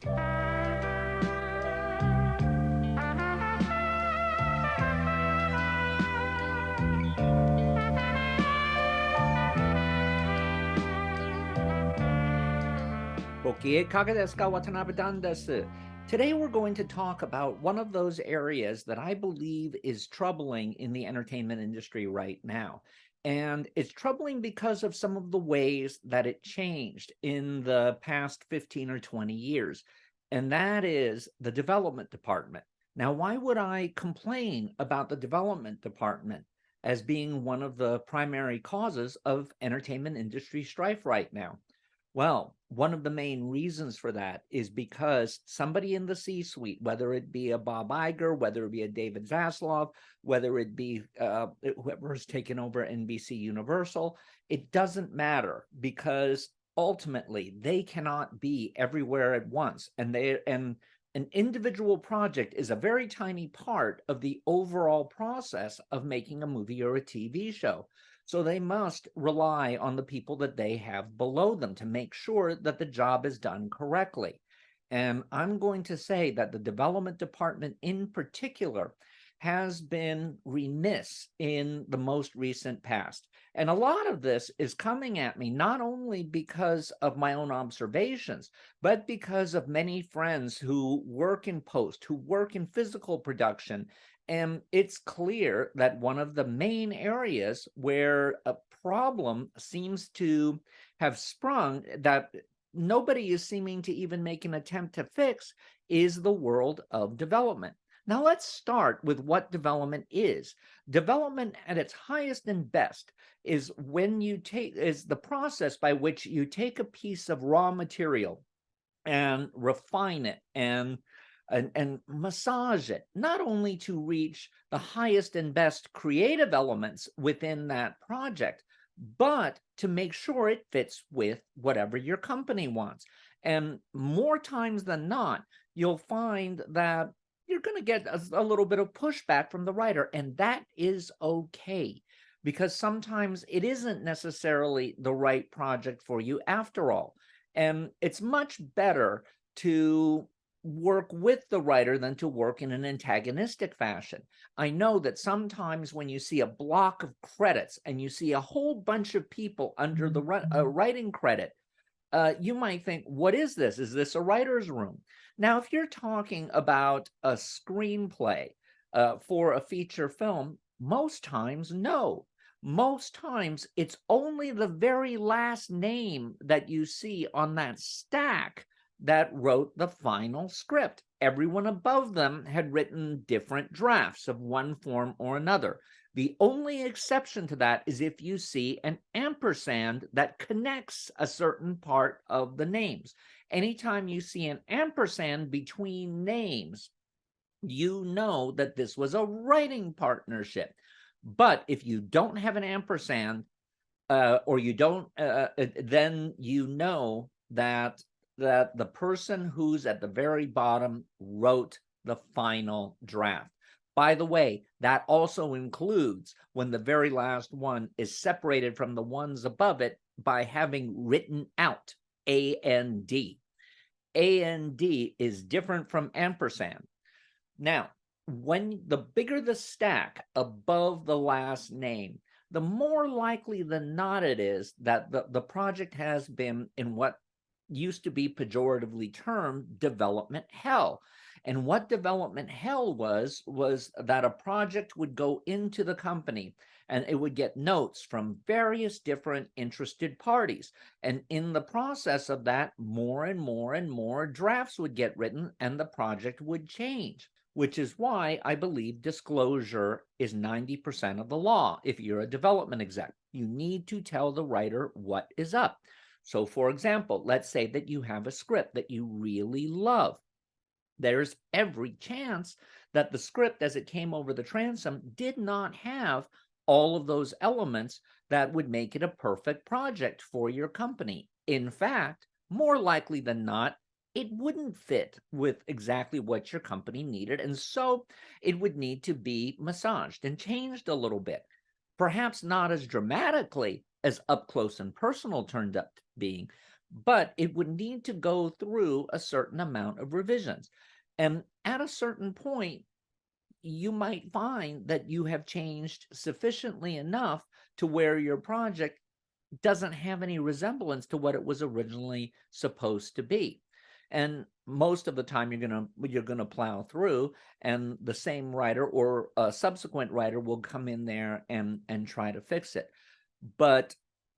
Today we're going to talk about one of those areas that I believe is troubling in the entertainment industry right now. And it's troubling because of some of the ways that it changed in the past 15 or 20 years. And that is the development department. Now, why would I complain about the development department as being one of the primary causes of entertainment industry strife right now? Well, one of the main reasons for that is because somebody in the C-suite, whether it be a Bob Iger, whether it be a David Zaslav, whether it be whoever's taken over NBC Universal, it doesn't matter, because ultimately they cannot be everywhere at once. And an individual project is a very tiny part of the overall process of making a movie or a TV show. So they must rely on the people that they have below them to make sure that the job is done correctly. And I'm going to say that the development department in particular has been remiss in the most recent past. And a lot of this is coming at me not only because of my own observations, but because of many friends who work in post, who work in physical production. And it's clear that one of the main areas where a problem seems to have sprung that nobody is seeming to even make an attempt to fix is the world of development. Now let's start with what development is. Development at its highest and best is the process by which you take a piece of raw material and refine it and massage it, not only to reach the highest and best creative elements within that project, but to make sure it fits with whatever your company wants. And more times than not, you'll find that you're going to get a little bit of pushback from the writer, and that is okay, because sometimes it isn't necessarily the right project for you after all. And it's much better to work with the writer than to work in an antagonistic fashion. I know that sometimes when you see a block of credits and you see a whole bunch of people under the writing credit, you might think, what is this? Is this a writer's room? Now, if you're talking about a screenplay for a feature film, most times, no. Most times, it's only the very last name that you see on that stack that wrote the final script. Everyone above them had written different drafts of one form or another. The only exception to that is if you see an ampersand that connects a certain part of the names. Anytime you see an ampersand between names, you know that this was a writing partnership. But if you don't have an ampersand, or you don't, then you know that the person who's at the very bottom wrote the final draft. By the way, that also includes when the very last one is separated from the ones above it by having written out, A-N-D. A-N-D is different from ampersand. Now, when the bigger the stack above the last name, the more likely than not it is that the project has been in what used to be pejoratively termed development hell. And what development hell was that a project would go into the company and it would get notes from various different interested parties. And in the process of that, more and more and more drafts would get written and the project would change, which is why I believe disclosure is 90% of the law. If you're a development exec, you need to tell the writer what is up. So for example, let's say that you have a script that you really love. There's every chance that the script as it came over the transom did not have all of those elements that would make it a perfect project for your company. In fact, more likely than not, it wouldn't fit with exactly what your company needed. And so it would need to be massaged and changed a little bit. Perhaps not as dramatically as Up Close and Personal turned up being, but it would need to go through a certain amount of revisions. And at a certain point, you might find that you have changed sufficiently enough to where your project doesn't have any resemblance to what it was originally supposed to be. And most of the time you're gonna plow through, and the same writer or a subsequent writer will come in there and try to fix it. But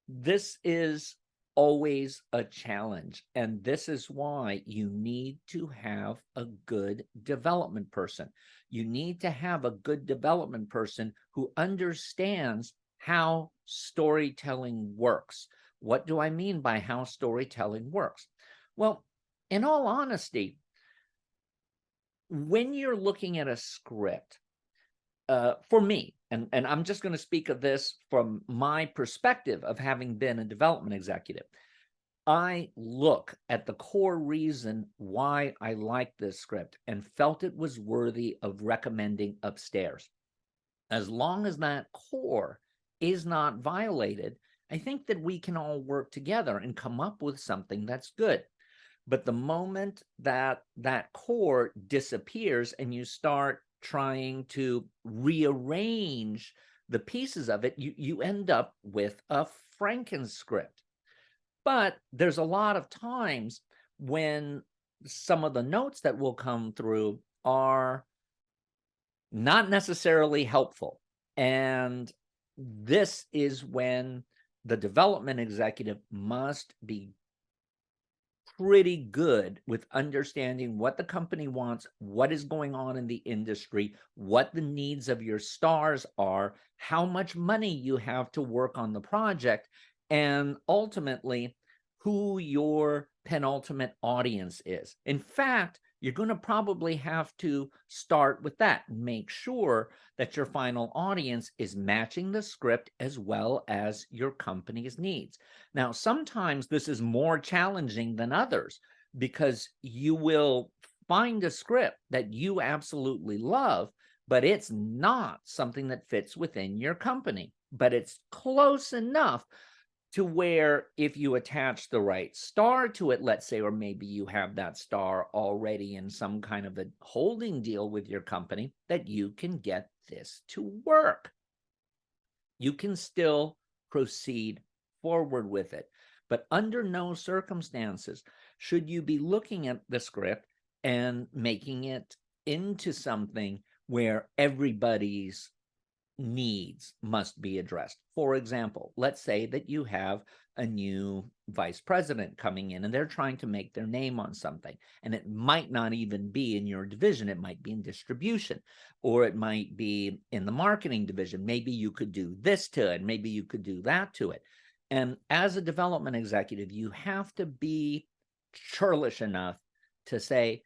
this is always a challenge, and this is why you need to have a good development person. You need to have a good development person who understands how storytelling works. What do I mean by how storytelling works? Well, in all honesty, when you're looking at a script, for me, and I'm just going to speak of this from my perspective of having been a development executive, I look at the core reason why I liked this script and felt it was worthy of recommending upstairs. As long as that core is not violated, I think that we can all work together and come up with something that's good. But the moment that that core disappears and you start trying to rearrange the pieces of it, you end up with a Frankenscript. But there's a lot of times when some of the notes that will come through are not necessarily helpful. And this is when the development executive must be pretty good with understanding what the company wants, what is going on in the industry, what the needs of your stars are, how much money you have to work on the project, and ultimately who your penultimate audience is. In fact, you're going to probably have to start with that. Make sure that your final audience is matching the script as well as your company's needs. Now, sometimes this is more challenging than others because you will find a script that you absolutely love, but it's not something that fits within your company. But it's close enough to where if you attach the right star to it, let's say, or maybe you have that star already in some kind of a holding deal with your company, that you can get this to work. You can still proceed forward with it. But under no circumstances should you be looking at the script and making it into something where everybody's needs must be addressed. For example, let's say that you have a new vice president coming in and they're trying to make their name on something, and it might not even be in your division. It might be in distribution, or it might be in the marketing division. Maybe you could do this to it, maybe you could do that to it. And as a development executive, you have to be churlish enough to say,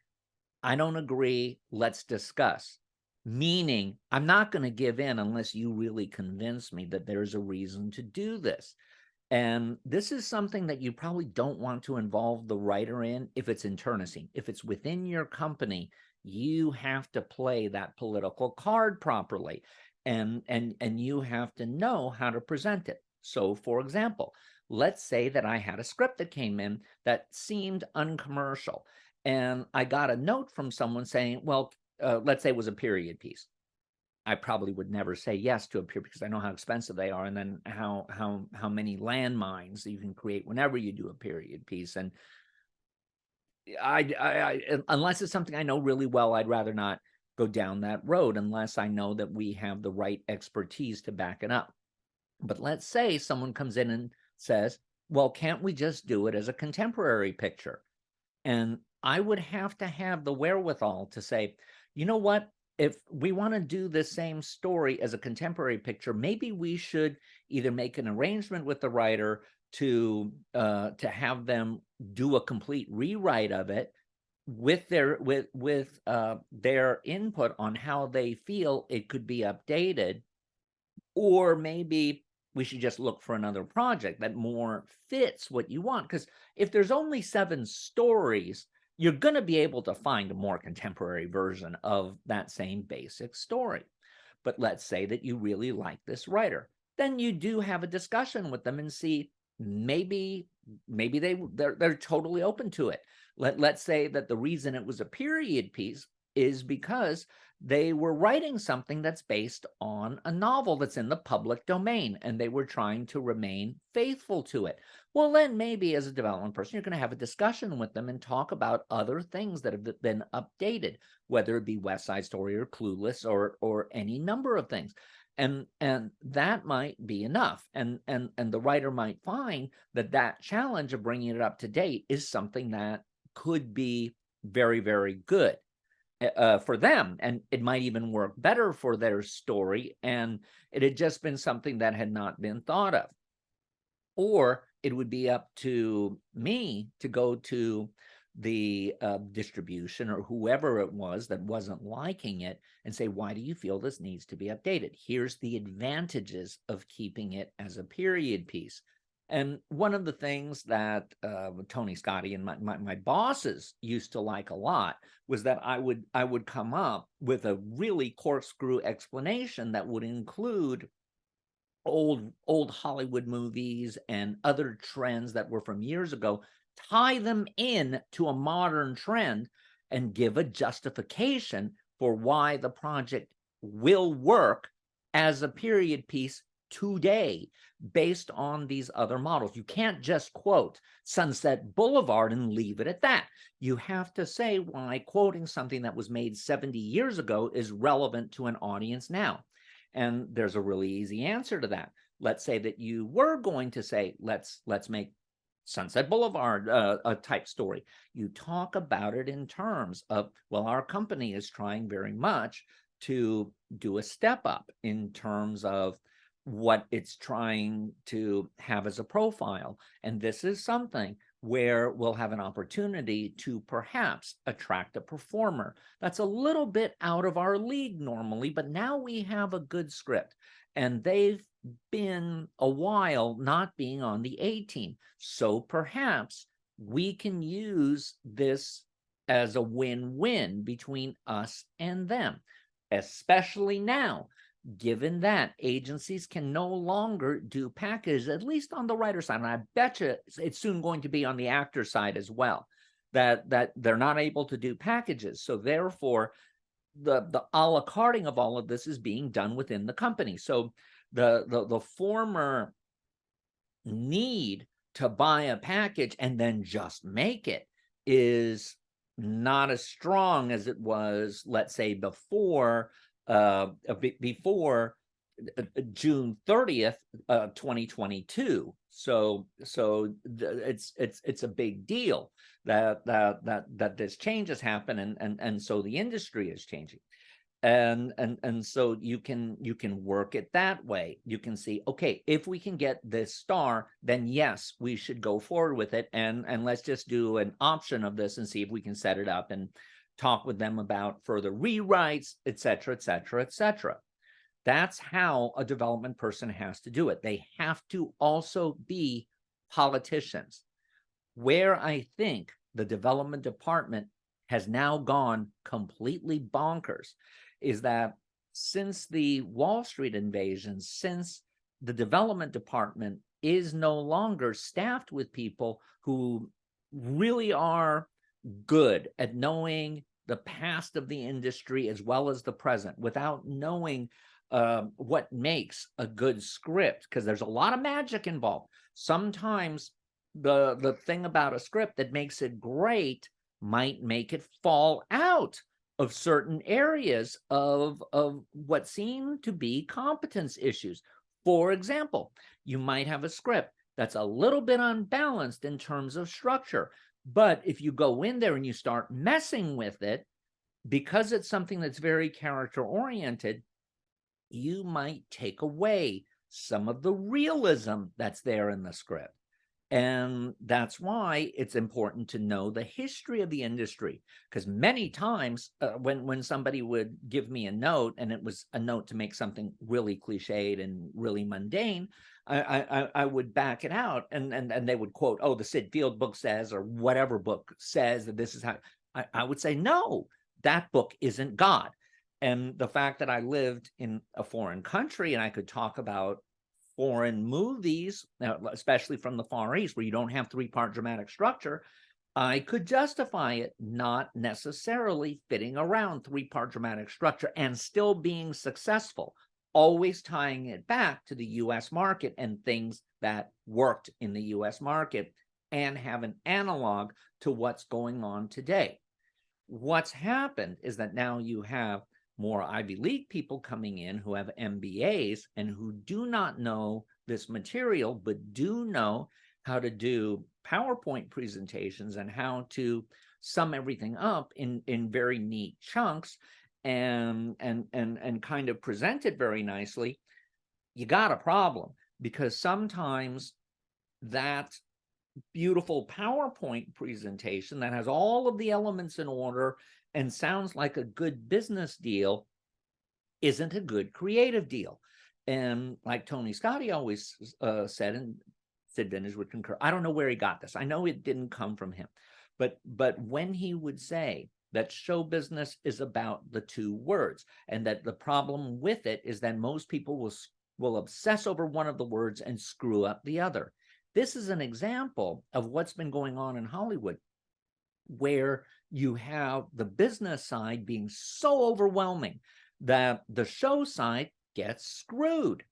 I don't agree, let's discuss. Meaning, I'm not going to give in unless you really convince me that there's a reason to do this. And this is something that you probably don't want to involve the writer in if it's internecine. If it's within your company, you have to play that political card properly, and you have to know how to present it. So, for example, let's say that I had a script that came in that seemed uncommercial, and I got a note from someone saying, well, let's say it was a period piece. I probably would never say yes to a period because I know how expensive they are, and then how many landmines you can create whenever you do a period piece. And unless it's something I know really well, I'd rather not go down that road unless I know that we have the right expertise to back it up. But let's say someone comes in and says, well, can't we just do it as a contemporary picture? And I would have to have the wherewithal to say, you know what? If we want to do the same story as a contemporary picture, maybe we should either make an arrangement with the writer to have them do a complete rewrite of it with their their input on how they feel it could be updated, or maybe we should just look for another project that more fits what you want. Because if there's only 7 stories, you're going to be able to find a more contemporary version of that same basic story. But let's say that you really like this writer. Then you do have a discussion with them and see, maybe maybe they're totally open to it. Let's say that the reason it was a period piece is because they were writing something that's based on a novel that's in the public domain, and they were trying to remain faithful to it. Well, then maybe as a development person, you're going to have a discussion with them and talk about other things that have been updated, whether it be West Side Story or Clueless or any number of things. And that might be enough. And the writer might find that that challenge of bringing it up to date is something that could be very, very good for them, and it might even work better for their story, and it had just been something that had not been thought of. Or it would be up to me to go to the distribution or whoever it was that wasn't liking it and say, why do you feel this needs to be updated? Here's the advantages of keeping it as a period piece. And one of the things that Tony Scotti and my bosses used to like a lot was that I would come up with a really corkscrew explanation that would include old Hollywood movies and other trends that were from years ago, tie them in to a modern trend, and give a justification for why the project will work as a period piece today based on these other models. You can't just quote Sunset Boulevard and leave it at that. You have to say why quoting something that was made 70 years ago is relevant to an audience now. And there's a really easy answer to that. Let's say that you were going to say, let's make Sunset Boulevard a type story. You talk about it in terms of, well, our company is trying very much to do a step up in terms of what it's trying to have as a profile. And this is something where we'll have an opportunity to perhaps attract a performer that's a little bit out of our league normally, but now we have a good script, and they've been a while not being on the A team. So perhaps we can use this as a win-win between us and them, especially now, given that agencies can no longer do packages, at least on the writer side. And I bet you it's soon going to be on the actor side as well, that they're not able to do packages. So therefore, the a la carting of all of this is being done within the company. So the former need to buy a package and then just make it is not as strong as it was, let's say, before June 30th, 2022. So it's a big deal that this change has happened, and so the industry is changing. And so you can work it that way. You can see, okay, if we can get this star, then yes, we should go forward with it, and let's just do an option of this and see if we can set it up and talk with them about further rewrites, etc., etc., etc. That's how a development person has to do it. They have to also be politicians. Where I think the development department has now gone completely bonkers is that since the Wall Street invasion, since the development department is no longer staffed with people who really are good at knowing the past of the industry as well as the present, without knowing what makes a good script, because there's a lot of magic involved. Sometimes the thing about a script that makes it great might make it fall out of certain areas of what seem to be competence issues. For example, you might have a script that's a little bit unbalanced in terms of structure, but if you go in there and you start messing with it, because it's something that's very character oriented, you might take away some of the realism that's there in the script. And that's why it's important to know the history of the industry, because many times when somebody would give me a note, and it was a note to make something really cliched and really mundane, I would back it out, and they would quote, oh, the Sid Field book says, or whatever book says that this is how. I would say, no, that book isn't God. And the fact that I lived in a foreign country and I could talk about foreign movies, especially from the Far East, where you don't have three-part dramatic structure, I could justify it not necessarily fitting around three-part dramatic structure and still being successful, always tying it back to the US market and things that worked in the US market and have an analog to what's going on today. What's happened is that now you have more Ivy League people coming in who have MBAs and who do not know this material, but do know how to do PowerPoint presentations and how to sum everything up in very neat chunks and kind of present it very nicely. You got a problem, because sometimes that beautiful PowerPoint presentation that has all of the elements in order and sounds like a good business deal isn't a good creative deal. And like Tony Scotti always said, and Sid Vintage would concur, I don't know where he got this. I know it didn't come from him. But when he would say that show business is about the two words, and that the problem with it is that most people will obsess over one of the words and screw up the other. This is an example of what's been going on in Hollywood, where you have the business side being so overwhelming that the show side gets screwed.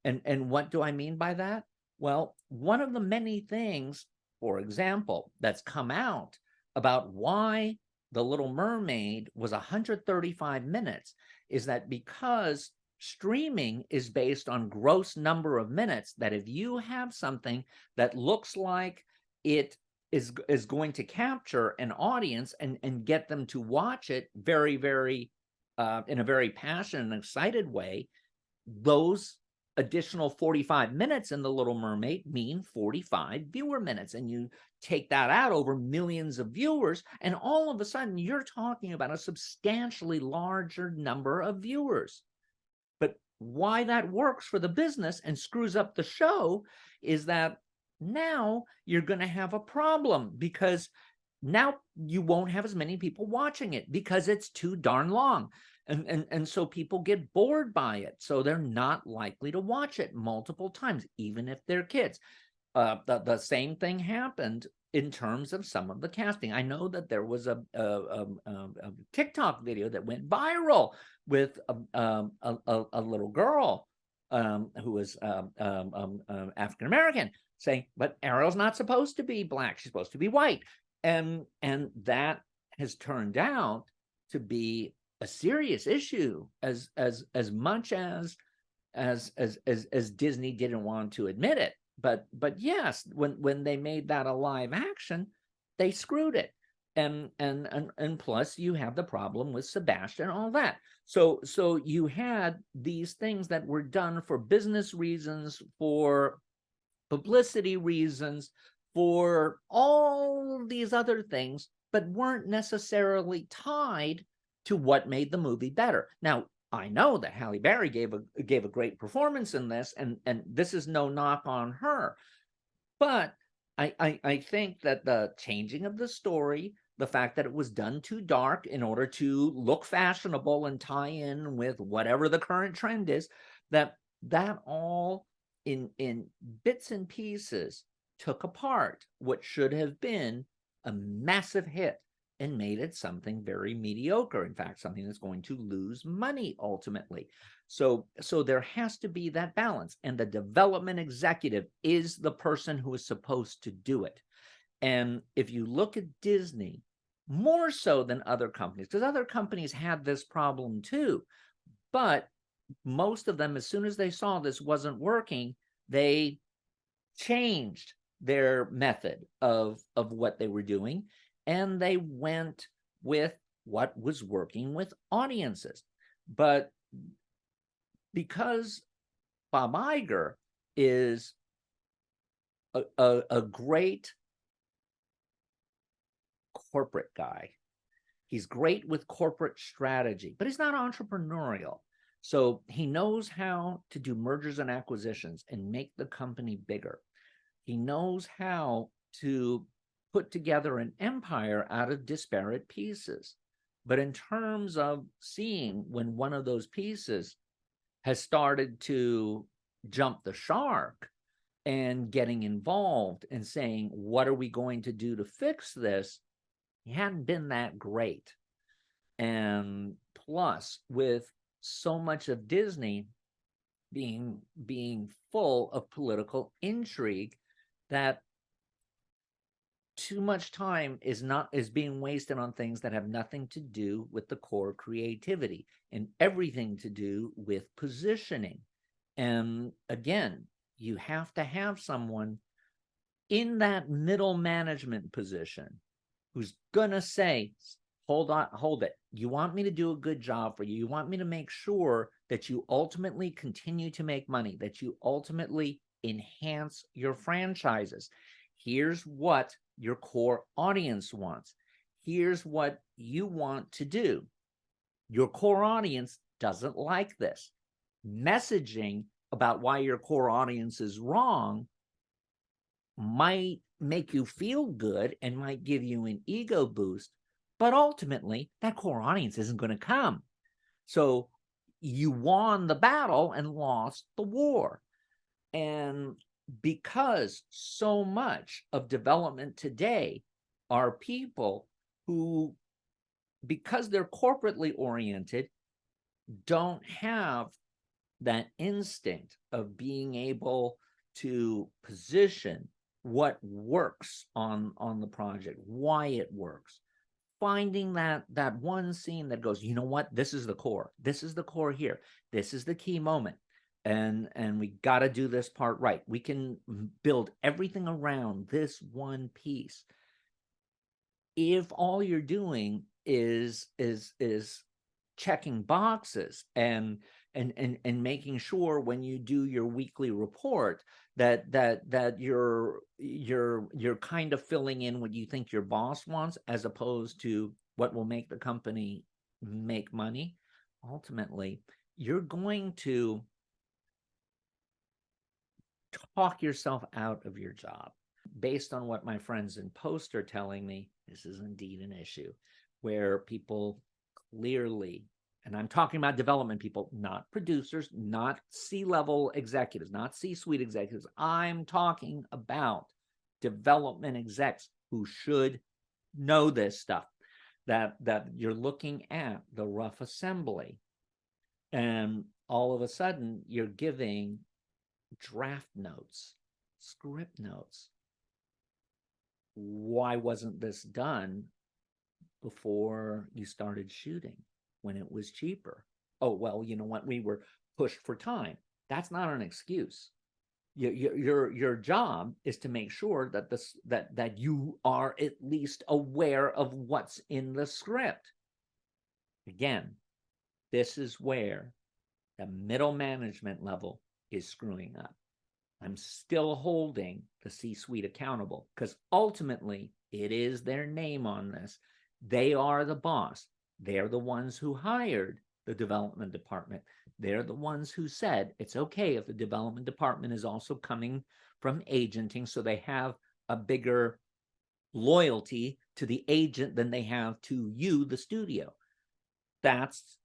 And what do I mean by that? Well, one of the many things, for example, that's come out about why The Little Mermaid was 135 minutes is that because streaming is based on gross number of minutes, that if you have something that looks like it is going to capture an audience and get them to watch it very, very in a very passionate and excited way, those additional 45 minutes in The Little Mermaid mean 45 viewer minutes. And you take that out over millions of viewers, and all of a sudden you're talking about a substantially larger number of viewers. But why that works for the business and screws up the show is that now you're going to have a problem, because now you won't have as many people watching it because it's too darn long. And so people get bored by it. So they're not likely to watch it multiple times, even if they're kids. The same thing happened in terms of some of the casting. I know that there was a TikTok video that went viral with a little girl who was African American saying, but Ariel's not supposed to be black; she's supposed to be white, and that has turned out to be a serious issue, as much as Disney didn't want to admit it. But yes, when they made that a live action, they screwed it. And plus you have the problem with Sebastian and all that. So you had these things that were done for business reasons, for publicity reasons, for all these other things, but weren't necessarily tied to what made the movie better. Now, I know that Halle Berry gave a great performance in this, and this is no knock on her, but I think that the changing of the story, the fact that it was done too dark in order to look fashionable and tie in with whatever the current trend is, that all in bits and pieces took apart what should have been a massive hit and made it something very mediocre. In fact, something that's going to lose money ultimately. So there has to be that balance. And the development executive is the person who is supposed to do it. And if you look at Disney, more so than other companies, because other companies had this problem too, but most of them, as soon as they saw this wasn't working, they changed their method of what they were doing, and they went with what was working with audiences. But because Bob Iger is a great corporate guy, he's great with corporate strategy, but he's not entrepreneurial. So he knows how to do mergers and acquisitions and make the company bigger. He knows how to put together an empire out of disparate pieces. But in terms of seeing when one of those pieces has started to jump the shark and getting involved and saying, what are we going to do to fix this? He hadn't been that great. And plus, with so much of Disney being full of political intrigue, that too much time is being wasted on things that have nothing to do with the core creativity and everything to do with positioning. And again, you have to have someone in that middle management position who's gonna say, hold it. You want me to do a good job for you. You want me to make sure that you ultimately continue to make money, that you ultimately enhance your franchises. Here's what your core audience wants. Here's what you want to do. Your core audience doesn't like this. Messaging about why your core audience is wrong might make you feel good and might give you an ego boost, but ultimately that core audience isn't going to come. So you won the battle and lost the war. And because so much of development today are people who, because they're corporately oriented, don't have that instinct of being able to position what works on the project, why it works, finding that one scene that goes, you know what, this is the core here, this is the key moment, and we got to do this part right. We can build everything around this one piece. If all you're doing is checking boxes and making sure when you do your weekly report that you're kind of filling in what you think your boss wants as opposed to what will make the company make money, ultimately you're going to talk yourself out of your job. Based on what my friends in post are telling me, this is indeed an issue where people clearly, and I'm talking about development people, not producers, not C-level executives, not C-suite executives. I'm talking about development execs who should know this stuff, that you're looking at the rough assembly and all of a sudden you're giving draft notes, script notes. Why wasn't this done before you started shooting when it was cheaper? Oh, well, you know what? We were pushed for time. That's not an excuse. Your job is to make sure that that you are at least aware of what's in the script. Again, this is where the middle management level is screwing up. I'm still holding the C-suite accountable because ultimately it is their name on this. They are the boss. They're the ones who hired the development department. They're the ones who said it's okay if the development department is also coming from agenting, so they have a bigger loyalty to the agent than they have to you, the studio. That's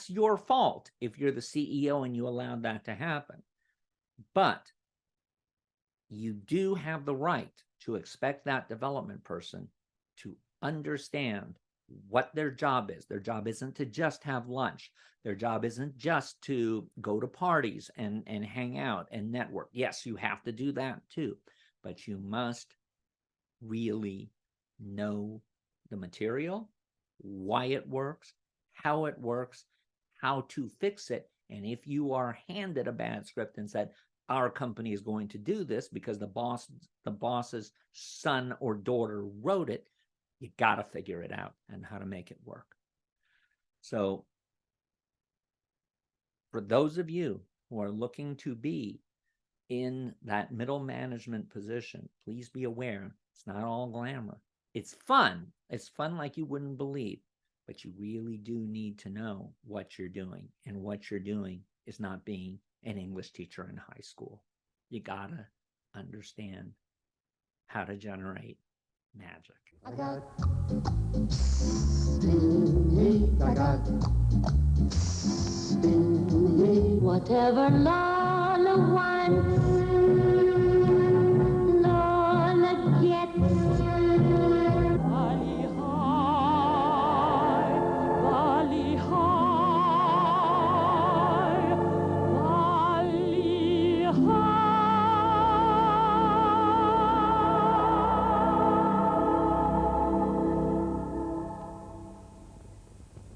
your fault if you're the CEO and you allowed that to happen. But you do have the right to expect that development person to understand what their job is. Their job isn't to just have lunch. Their job isn't just to go to parties and hang out and network. Yes, you have to do that too, but you must really know the material, why it works, how to fix it. And if you are handed a bad script and said, our company is going to do this because the boss's son or daughter wrote it, you got to figure it out and how to make it work. So for those of you who are looking to be in that middle management position, please be aware it's not all glamour. It's fun. It's fun like you wouldn't believe, but you really do need to know what you're doing, and what you're doing is not being an English teacher in high school. You gotta understand how to generate magic. I got Whatever Lola wants,